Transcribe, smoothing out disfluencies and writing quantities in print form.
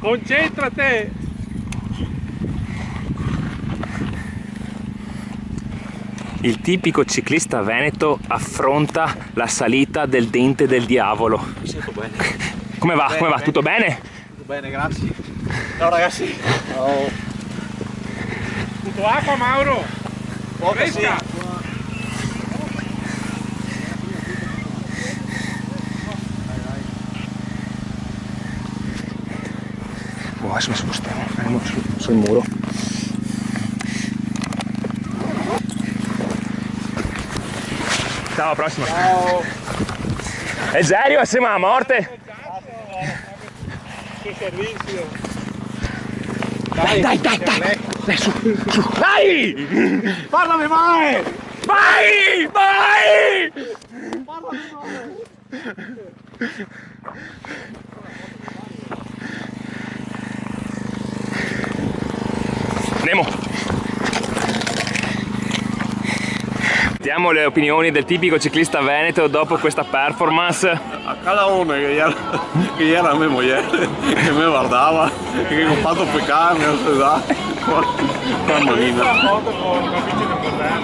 Concentrate! Il tipico ciclista veneto affronta la salita del Dente del Diavolo. Mi sento bene. Come va? Bene, Come va? bene. Tutto bene? Tutto bene, grazie. Ciao ragazzi. Ciao. Tutto acqua, Mauro? Poca sì. Fresca. Adesso mi spostiamo, andiamo sul muro. Ciao, alla prossima. Ciao. È serio? Siamo a morte? Che servizio! Dai, dai, dai, dai! Dai, su, su! Dai! Parlami mai! Vai! Vai! Parlami mai! Andiamo! Sentiamo le opinioni del tipico ciclista veneto dopo questa performance. A cada uno che era a mia moglie, che mi guardava, che ho fatto peccare, mi ha sedato, con la manina. Foto con la bici del governo.